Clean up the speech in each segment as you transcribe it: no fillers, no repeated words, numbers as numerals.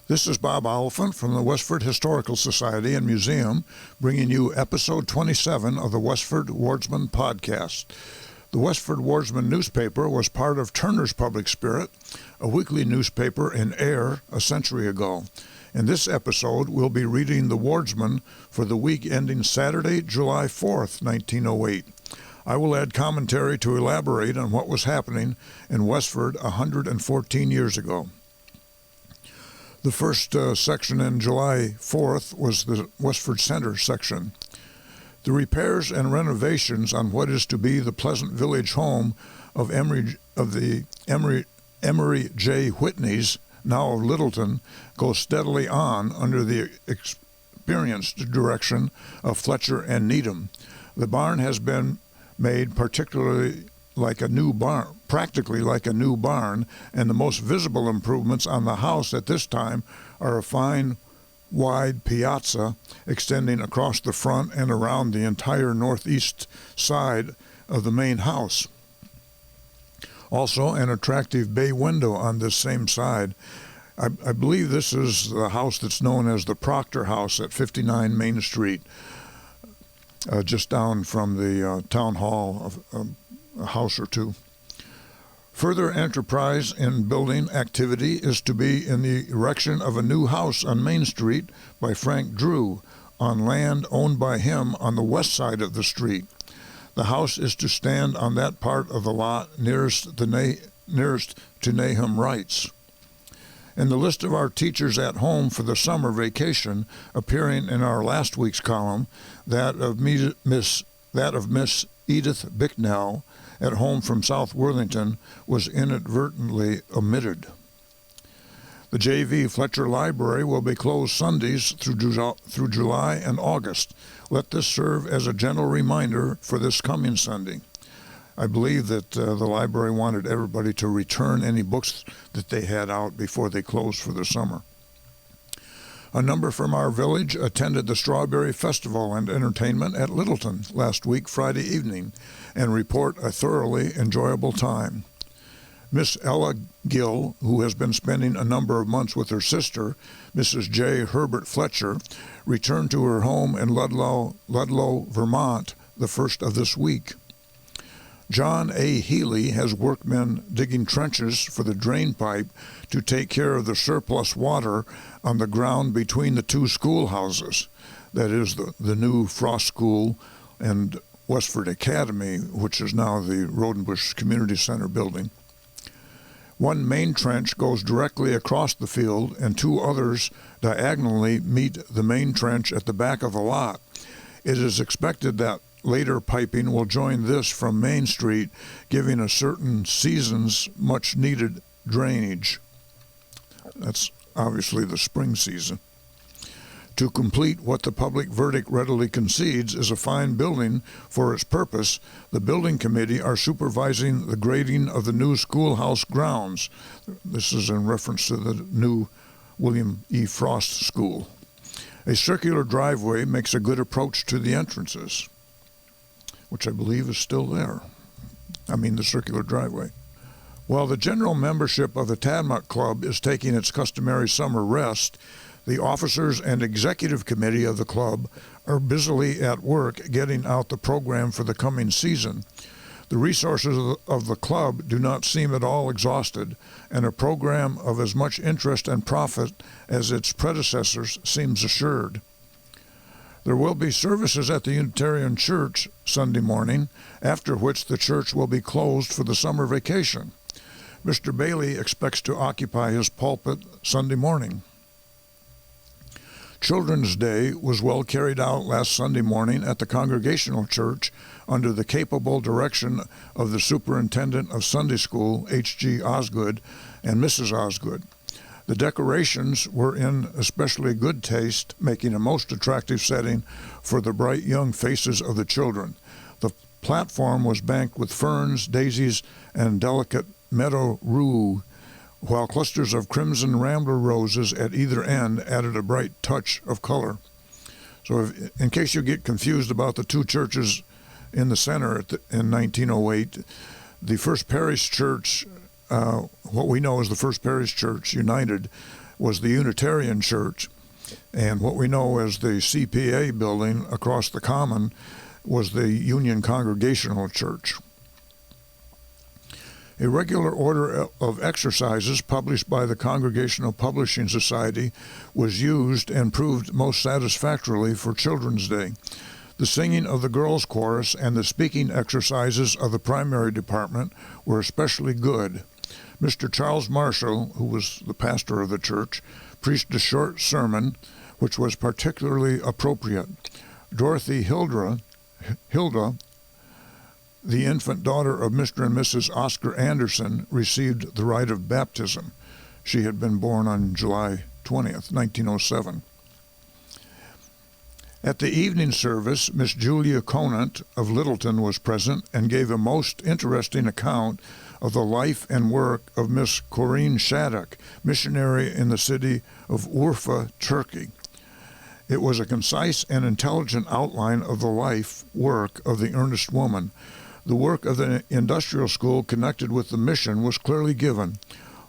This is Bob Oliphant from the Westford Historical Society and Museum, bringing you episode 27 of the Westford Wardsman podcast. The Westford Wardsman newspaper was part of Turner's Public Spirit, a weekly newspaper in Ayer a century ago. In this episode, we'll be reading the Wardsman for the week ending Saturday, July 4th, 1908. I will add commentary to elaborate on what was happening in Westford 114 years ago. The first section in July 4th was the Westford Center section. The repairs and renovations on what is to be the pleasant village home of the Emery J. Whitneys, now of Littleton, go steadily on under the experienced direction of Fletcher and Needham. The barn has been made practically like a new barn, and the most visible improvements on the house at this time are a fine, wide piazza extending across the front and around the entire northeast side of the main house. Also, an attractive bay window on this same side. I believe this is the house that's known as the Proctor House at 59 Main Street, just down from the town hall, a house or two. Further enterprise in building activity is to be in the erection of a new house on Main Street by Frank Drew on land owned by him on the west side of the street. The house is to stand on that part of the lot nearest to Nahum Wright's. In the list of our teachers at home for the summer vacation, appearing in our last week's column, that of Miss Edith Bicknell, at home from South Worthington, was inadvertently omitted. The J.V. Fletcher Library will be closed Sundays through July and August. Let this serve as a gentle reminder for this coming Sunday. I believe that the library wanted everybody to return any books that they had out before they closed for the summer. A number from our village attended the Strawberry Festival and Entertainment at Littleton last week, Friday evening, and report a thoroughly enjoyable time. Miss Ella Gill, who has been spending a number of months with her sister, Mrs. J. Herbert Fletcher, returned to her home in Ludlow, Vermont, the first of this week. John A. Healy has workmen digging trenches for the drain pipe to take care of the surplus water on the ground between the two schoolhouses, that is the new Frost School and Westford Academy, which is now the Rodenbush Community Center building. One main trench goes directly across the field, and two others diagonally meet the main trench at the back of the lot. It is expected that later piping will join this from Main Street, giving a certain season's much-needed drainage. That's obviously the spring season. To complete what the public verdict readily concedes is a fine building for its purpose, the building committee are supervising the grading of the new schoolhouse grounds. This is in reference to the new William E. Frost School. A circular driveway makes a good approach to the entrances, which I believe is still there. The circular driveway. While the general membership of the Tadmont Club is taking its customary summer rest, the officers and executive committee of the club are busily at work getting out the program for the coming season. The resources of the club do not seem at all exhausted, and a program of as much interest and profit as its predecessors seems assured. There will be services at the Unitarian Church Sunday morning, after which the church will be closed for the summer vacation. Mr. Bailey expects to occupy his pulpit Sunday morning. Children's Day was well carried out last Sunday morning at the Congregational Church under the capable direction of the Superintendent of Sunday School, H.G. Osgood, and Mrs. Osgood. The decorations were in especially good taste, making a most attractive setting for the bright young faces of the children. The platform was banked with ferns, daisies, and delicate meadow rue, while clusters of crimson rambler roses at either end added a bright touch of color. So in case you get confused about the two churches in the center in 1908, the First Parish Church, what we know as the First Parish Church United, was the Unitarian Church, and what we know as the CPA building across the Common was the Union Congregational Church. A regular order of exercises published by the Congregational Publishing Society was used and proved most satisfactorily for Children's Day. The singing of the girls' chorus and the speaking exercises of the primary department were especially good. Mr. Charles Marshall, who was the pastor of the church, preached a short sermon which was particularly appropriate. Dorothy Hilda, the infant daughter of Mr. and Mrs. Oscar Anderson, received the rite of baptism. She had been born on July 20th, 1907. At the evening service, Miss Julia Conant of Littleton was present and gave a most interesting account of the life and work of Miss Corinne Shattuck, missionary in the city of Urfa, Turkey. It was a concise and intelligent outline of the life work of the earnest woman. The work of the industrial school connected with the mission was clearly given.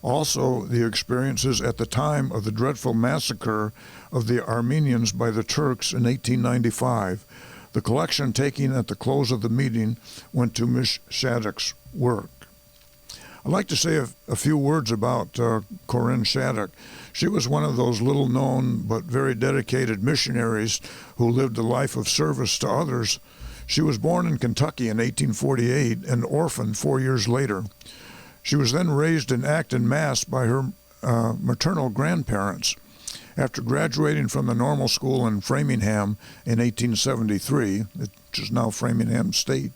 Also, the experiences at the time of the dreadful massacre of the Armenians by the Turks in 1895. The collection taken at the close of the meeting went to Miss Shattuck's work. I'd like to say a few words about Corinne Shattuck. She was one of those little-known but very dedicated missionaries who lived a life of service to others. She was born in Kentucky in 1848 and orphaned 4 years later. She was then raised in Acton, Mass. By her maternal grandparents. After graduating from the normal school in Framingham in 1873, which is now Framingham State,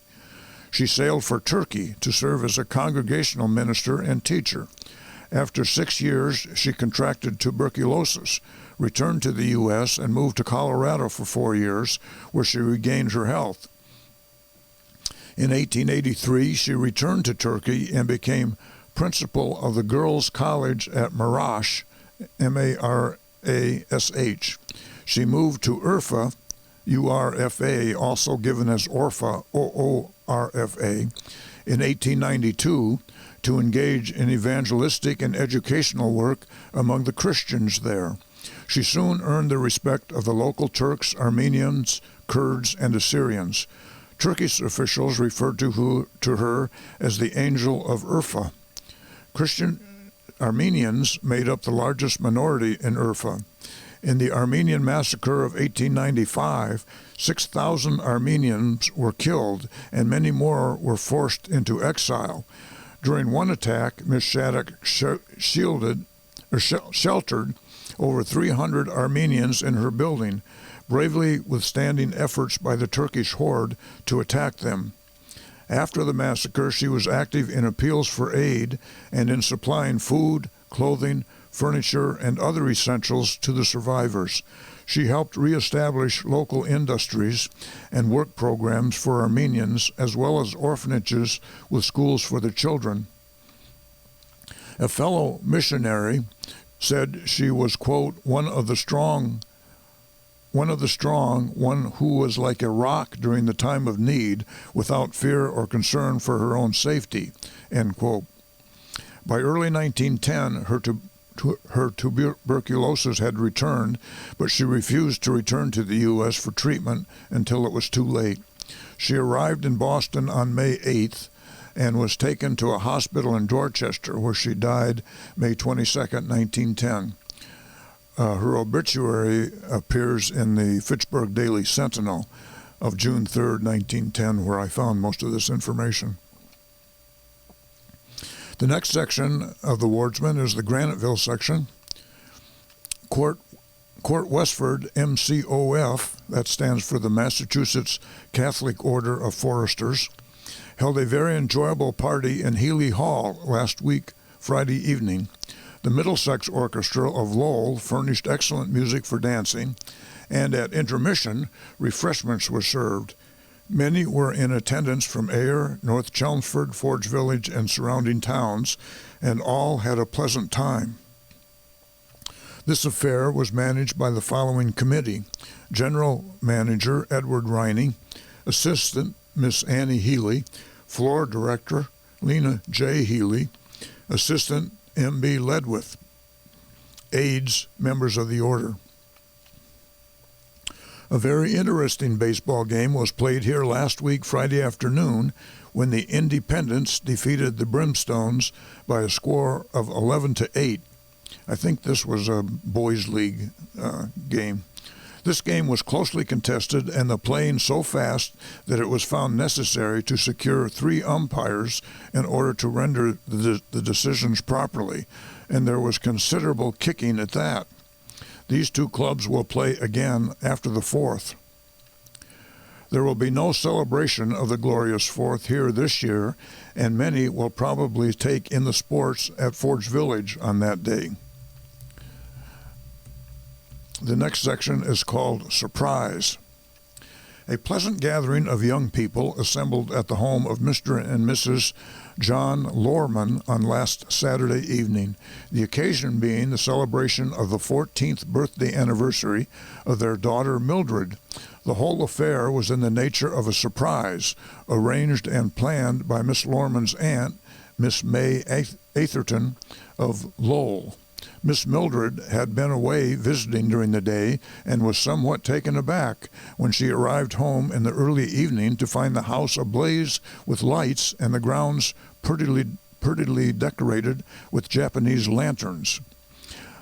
she sailed for Turkey to serve as a congregational minister and teacher. After 6 years, she contracted tuberculosis, returned to the U.S., and moved to Colorado for 4 years, where she regained her health. In 1883, she returned to Turkey and became principal of the Girls' College at Marash, M-A-R-A-S-H. She moved to Urfa, U-R-F-A, also given as Orpha, O-O-R-F-A, in 1892 to engage in evangelistic and educational work among the Christians there. She soon earned the respect of the local Turks, Armenians, Kurds, and Assyrians. Turkish officials referred to her as the Angel of Urfa. Christian Armenians made up the largest minority in Urfa. In the Armenian massacre of 1895, 6,000 Armenians were killed and many more were forced into exile. During one attack, Miss Shattuck sheltered over 300 Armenians in her building, bravely withstanding efforts by the Turkish horde to attack them. After the massacre, she was active in appeals for aid and in supplying food, clothing, furniture, and other essentials to the survivors. She helped reestablish local industries and work programs for Armenians, as well as orphanages with schools for the children. A fellow missionary said she was, quote, one of the strong, one who was like a rock during the time of need, without fear or concern for her own safety, end quote. By early 1910, her tuberculosis had returned, but she refused to return to the U.S. for treatment until it was too late. She arrived in Boston on May 8th and was taken to a hospital in Dorchester, where she died May 22nd, 1910. Her obituary appears in the Fitchburg Daily Sentinel of June 3rd, 1910, where I found most of this information. The next section of the Wardsman is the Graniteville section. Court Westford, MCOF, that stands for the Massachusetts Catholic Order of Foresters, held a very enjoyable party in Healy Hall last week, Friday evening. The Middlesex Orchestra of Lowell furnished excellent music for dancing, and at intermission, refreshments were served. Many were in attendance from Ayer, North Chelmsford, Forge Village, and surrounding towns, and all had a pleasant time. This affair was managed by the following committee: General Manager Edward Riney, Assistant Miss Annie Healy, Floor Director Lena J. Healy, Assistant M.B. Ledwith. aids members of the order. A very interesting baseball game was played here last week, Friday afternoon, when the Independents defeated the Brimstones by a score of 11-8. I think this was a boys' league game. This game was closely contested and the playing so fast that it was found necessary to secure 3 umpires in order to render the decisions properly, and there was considerable kicking at that. These 2 clubs will play again after the 4th. There will be no celebration of the glorious 4th here this year, and many will probably take in the sports at Forge Village on that day. The next section is called Surprise. A pleasant gathering of young people assembled at the home of Mr. and Mrs. John Lorman on last Saturday evening, the occasion being the celebration of the 14th birthday anniversary of their daughter Mildred. The whole affair was in the nature of a surprise, arranged and planned by Miss Lorman's aunt, Miss May Atherton of Lowell. Miss Mildred had been away visiting during the day and was somewhat taken aback when she arrived home in the early evening to find the house ablaze with lights and the grounds prettily decorated with Japanese lanterns.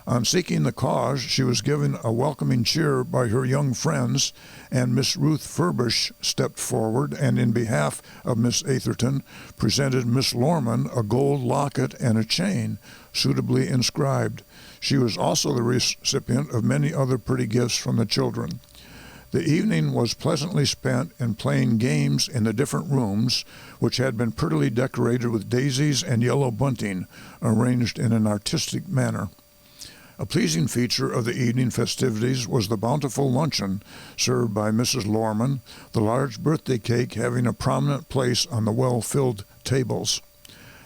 On seeking the cause, she was given a welcoming cheer by her young friends, and Miss Ruth Furbish stepped forward and, in behalf of Miss Atherton, presented Miss Lorman a gold locket and a chain, suitably inscribed. She was also the recipient of many other pretty gifts from the children. The evening was pleasantly spent in playing games in the different rooms, which had been prettily decorated with daisies and yellow bunting, arranged in an artistic manner. A pleasing feature of the evening festivities was the bountiful luncheon served by Mrs. Lorman, the large birthday cake having a prominent place on the well-filled tables.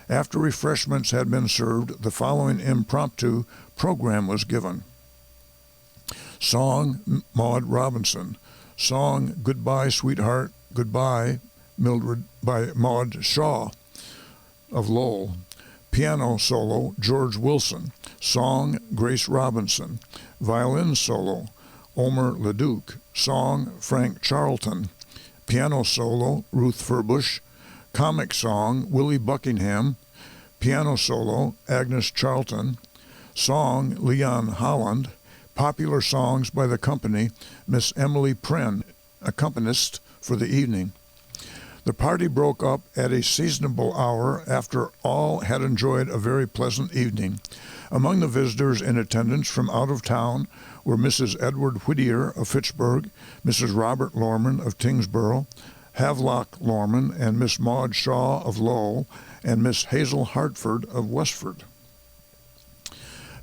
After refreshments had been served, the following impromptu program was given. Song, Maud Robinson. Song, Goodbye, Sweetheart, Goodbye, Mildred, by Maud Shaw of Lowell. Piano solo, George Wilson. Song, Grace Robinson. Violin solo, Omer Leduc. Song, Frank Charlton. Piano solo, Ruth Furbush. Comic song, Willie Buckingham. Piano solo, Agnes Charlton. Song, Leon Holland. Popular songs by the company, Miss Emily Pren, accompanist for the evening. The party broke up at a seasonable hour after all had enjoyed a very pleasant evening. Among the visitors in attendance from out of town were Mrs. Edward Whittier of Fitchburg, Mrs. Robert Lorman of Tingsboro, Havelock Lorman and Miss Maud Shaw of Lowell, and Miss Hazel Hartford of Westford.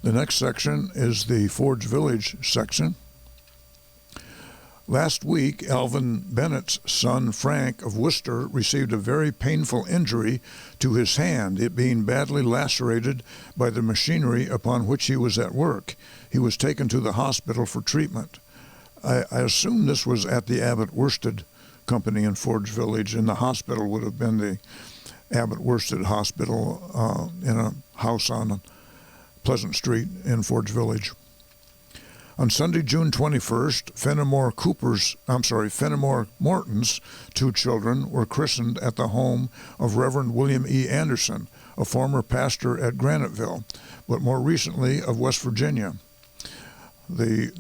The next section is the Forge Village section. Last week, Alvin Bennett's son, Frank of Worcester, received a very painful injury to his hand, it being badly lacerated by the machinery upon which he was at work. He was taken to the hospital for treatment. I assume this was at the Abbott Worsted Company in Forge Village, and the hospital would have been the Abbott Worsted Hospital in a house on Pleasant Street in Forge Village. On Sunday, June 21st, Fenimore Morton's 2 children were christened at the home of Reverend William E. Anderson, a former pastor at Graniteville, but more recently of West Virginia. The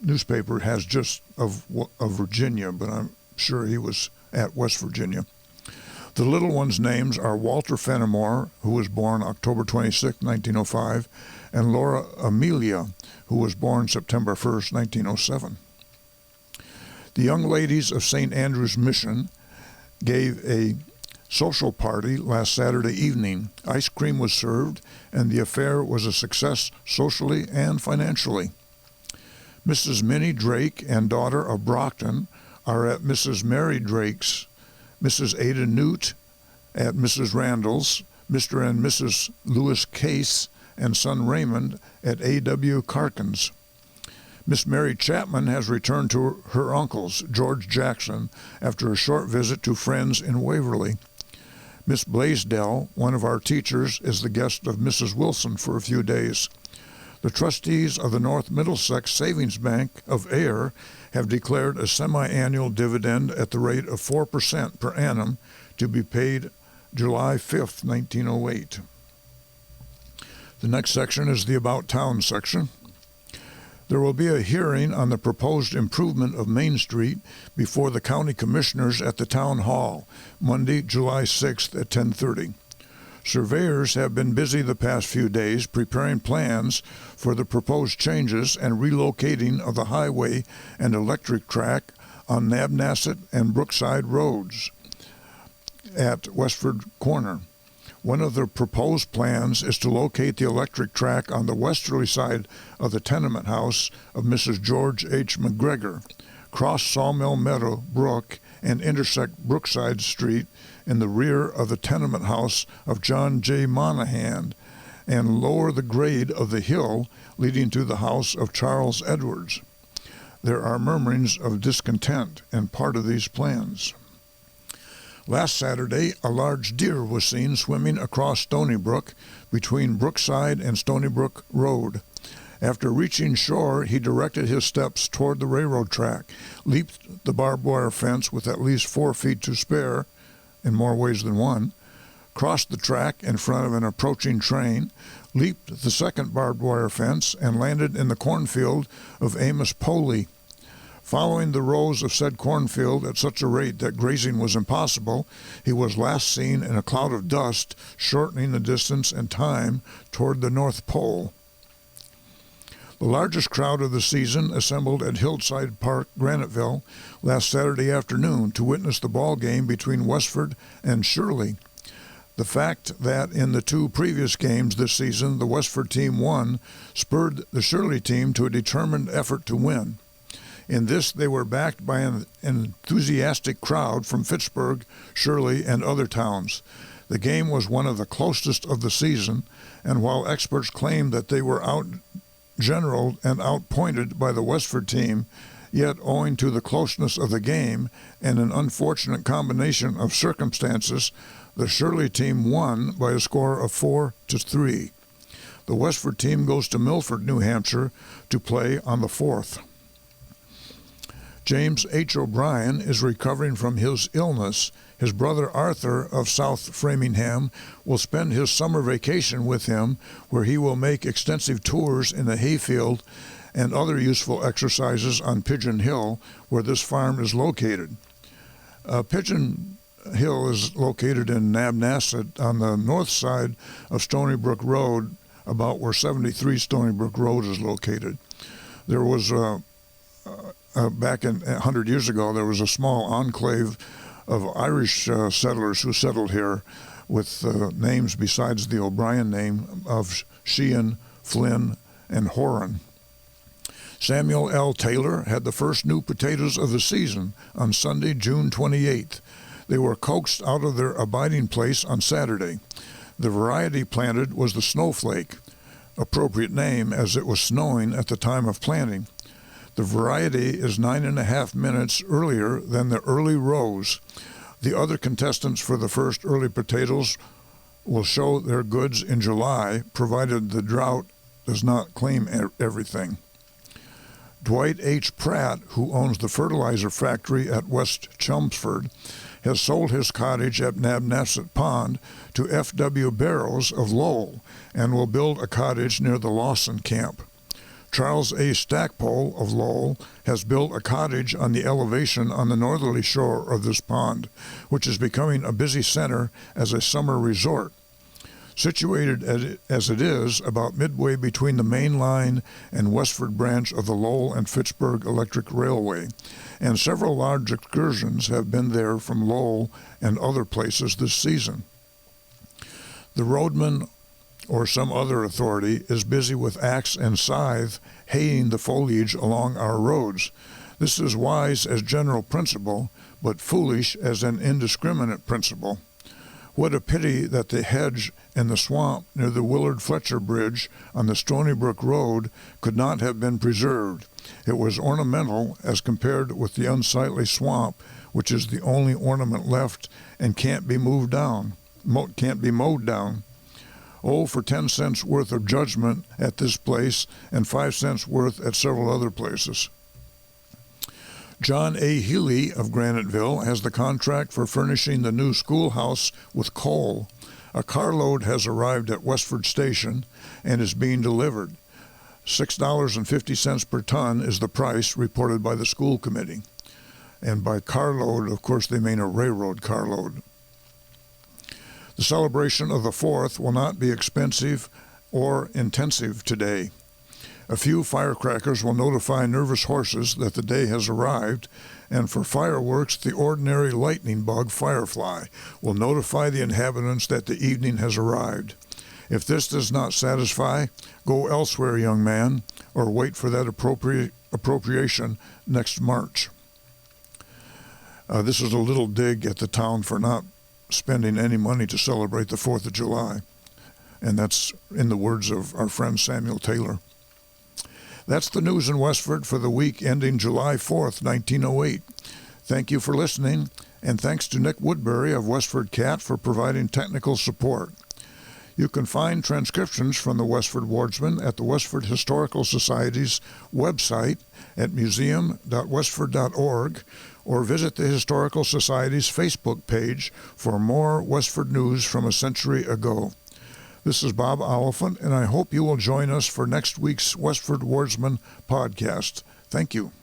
newspaper has just of Virginia, but I'm sure he was at West Virginia. The little ones' names are Walter Fenimore, who was born October 26, 1905, and Laura Amelia, who was born September 1st, 1907. The young ladies of St. Andrew's Mission gave a social party last Saturday evening. Ice cream was served, and the affair was a success socially and financially. Mrs. Minnie Drake and daughter of Brockton are at Mrs. Mary Drake's, Mrs. Ada Newt at Mrs. Randall's, Mr. and Mrs. Lewis Case and son Raymond at A.W. Carkin's. Miss Mary Chapman has returned to her uncle's, George Jackson, after a short visit to friends in Waverly. Miss Blaisdell, one of our teachers, is the guest of Mrs. Wilson for a few days. The trustees of the North Middlesex Savings Bank of Ayer have declared a semi-annual dividend at the rate of 4% per annum to be paid July 5th, 1908. The next section is the About Town section. There will be a hearing on the proposed improvement of Main Street before the county commissioners at the town hall, Monday, July 6th at 10:30. Surveyors have been busy the past few days preparing plans for the proposed changes and relocating of the highway and electric track on Nabnasset and Brookside roads at Westford Corner. One of the proposed plans is to locate the electric track on the westerly side of the tenement house of Mrs. George H. McGregor, cross Sawmill Meadow Brook, and intersect Brookside Street in the rear of the tenement house of John J. Monahan, and lower the grade of the hill leading to the house of Charles Edwards. There are murmurings of discontent in part of these plans. Last Saturday, a large deer was seen swimming across Stony Brook between Brookside and Stony Brook Road. After reaching shore, he directed his steps toward the railroad track, leaped the barbed wire fence with at least 4 feet to spare, in more ways than one, crossed the track in front of an approaching train, leaped the second barbed wire fence, and landed in the cornfield of Amos Poley. Following the rows of said cornfield at such a rate that grazing was impossible, he was last seen in a cloud of dust, shortening the distance and time toward the North Pole. The largest crowd of the season assembled at Hillside Park, Graniteville, last Saturday afternoon to witness the ball game between Westford and Shirley. The fact that in the 2 previous games this season the Westford team won spurred the Shirley team to a determined effort to win. In this, they were backed by an enthusiastic crowd from Fitchburg, Shirley, and other towns. The game was one of the closest of the season, and while experts claimed that they were out-generaled and outpointed by the Westford team, yet owing to the closeness of the game and an unfortunate combination of circumstances, the Shirley team won by a score of 4-3. The Westford team goes to Milford, New Hampshire, to play on the 4th. James H. O'Brien is recovering from his illness. His brother Arthur of South Framingham will spend his summer vacation with him, where he will make extensive tours in the hayfield and other useful exercises on Pigeon Hill, where this farm is located. Pigeon Hill is located in Nabnasset on the north side of Stony Brook Road, about where 73 Stony Brook Road is located. There was back in 100 years ago, there was a small enclave of Irish settlers who settled here with names besides the O'Brien name of Sheehan, Flynn, and Horan. Samuel L. Taylor had the first new potatoes of the season on Sunday, June 28th. They were coaxed out of their abiding place on Saturday. The variety planted was the Snowflake, appropriate name as it was snowing at the time of planting. The variety is 9.5 minutes earlier than the early rose. The other contestants for the first early potatoes will show their goods in July, provided the drought does not claim everything. Dwight H. Pratt, who owns the fertilizer factory at West Chelmsford, has sold his cottage at Nabnasset Pond to F.W. Barrows of Lowell and will build a cottage near the Lawson camp. Charles A. Stackpole of Lowell has built a cottage on the elevation on the northerly shore of this pond, which is becoming a busy center as a summer resort. Situated as it is about midway between the main line and Westford branch of the Lowell and Fitchburg Electric Railway, and several large excursions have been there from Lowell and other places this season. The roadman or some other authority is busy with axe and scythe haying the foliage along our roads. This is wise as general principle, but foolish as an indiscriminate principle. What a pity that the hedge in the swamp near the Willard Fletcher Bridge on the Stony Brook Road could not have been preserved. It was ornamental as compared with the unsightly swamp, which is the only ornament left and can't be mowed down. Oh, for 10 cents worth of judgment at this place and 5 cents worth at several other places. John A. Healy of Graniteville has the contract for furnishing the new schoolhouse with coal. A carload has arrived at Westford Station and is being delivered. $6.50 per ton is the price reported by the school committee. And by carload, of course, they mean a railroad carload. The celebration of the 4th will not be expensive or intensive today. A few firecrackers will notify nervous horses that the day has arrived, and for fireworks, the ordinary lightning bug firefly will notify the inhabitants that the evening has arrived. If this does not satisfy, go elsewhere, young man, or wait for that appropriation next March. This is a little dig at the town for not spending any money to celebrate the 4th of July, and that's in the words of our friend Samuel Taylor. That's the news in Westford for the week ending July 4th, 1908. Thank you for listening, and thanks to Nick Woodbury of Westford Cat for providing technical support. You can find transcriptions from the Westford Wardsman at the Westford Historical Society's website at museum.westford.org, or visit the Historical Society's Facebook page for more Westford news from a century ago. This is Bob Oliphant, and I hope you will join us for next week's Westford Wardsman podcast. Thank you.